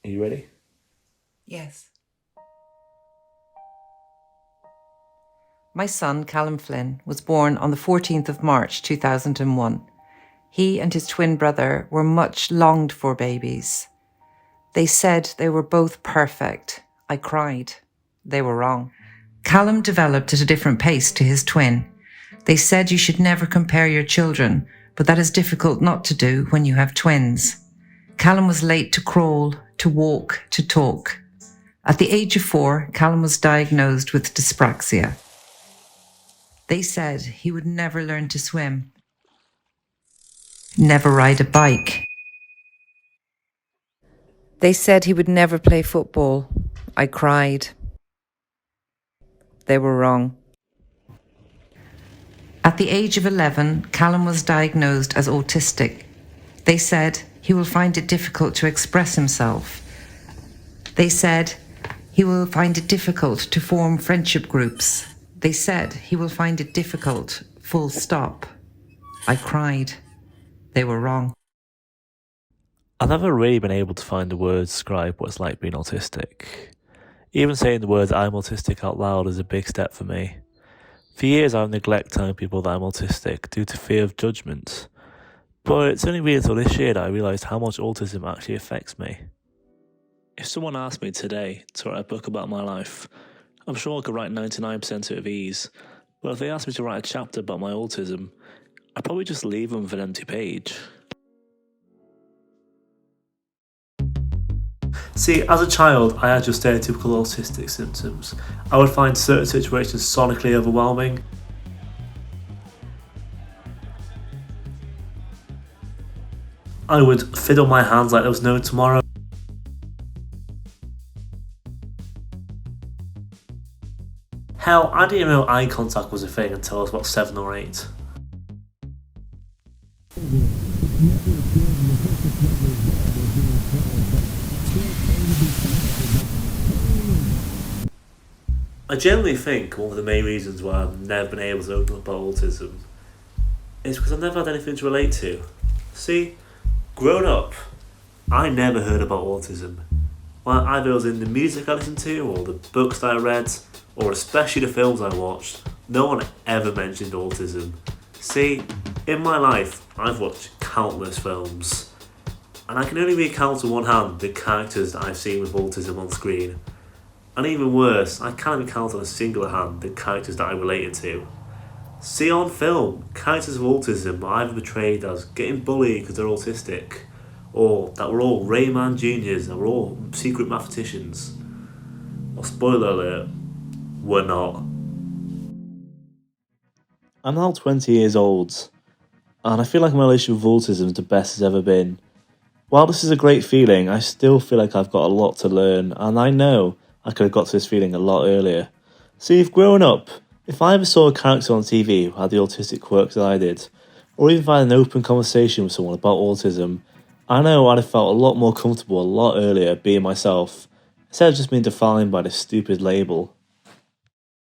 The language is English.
Are you ready? Yes. My son, Callum Flynn, was born on the 14th of March 2001. He and his twin brother were much longed for babies. They said they were both perfect. I cried. They were wrong. Callum developed at a different pace to his twin. They said you should never compare your children, but that is difficult not to do when you have twins. Callum was late to crawl, to walk, to talk. At the age of 4, Callum was diagnosed with dyspraxia. They said he would never learn to swim, never ride a bike. They said he would never play football. I cried. They were wrong. At the age of 11, Callum was diagnosed as autistic. They said he will find it difficult to express himself. They said he will find it difficult to form friendship groups. They said he will find it difficult, full stop. I cried. They were wrong. I've never really been able to find the words to describe what it's like being autistic. Even saying the words I'm autistic out loud is a big step for me. For years I've neglected telling people that I'm autistic due to fear of judgment. But it's only really until this year that I realised how much autism actually affects me. If someone asked me today to write a book about my life, I'm sure I could write 99% of it with ease. But if they asked me to write a chapter about my autism, I'd probably just leave them with an empty page. See, as a child, I had your stereotypical autistic symptoms. I would find certain situations sonically overwhelming. I would fiddle my hands like there was no tomorrow. Hell, I didn't even know eye contact was a thing until I was about 7 or 8. I generally think one of the main reasons why I've never been able to open up about autism is because I've never had anything to relate to. See, growing up, I never heard about autism. Well, either it was in the music I listened to, or the books that I read, or especially the films I watched, no one ever mentioned autism. See, in my life, I've watched countless films, and I can only really count on one hand the characters that I've seen with autism on screen. And even worse, I can't even count on a singular hand the characters that I related to. See, on film, characters of autism are either portrayed as getting bullied because they're autistic, or that we're all Rayman Juniors and we're all secret mathematicians. Well, spoiler alert, we're not. I'm now 20 years old, and I feel like my relationship with autism is the best it's ever been. While this is a great feeling, I still feel like I've got a lot to learn, and I know I could have got to this feeling a lot earlier. See, if growing up, if I ever saw a character on TV who had the autistic quirks that I did, or even if I had an open conversation with someone about autism, I know I'd have felt a lot more comfortable a lot earlier being myself, instead of just being defined by this stupid label.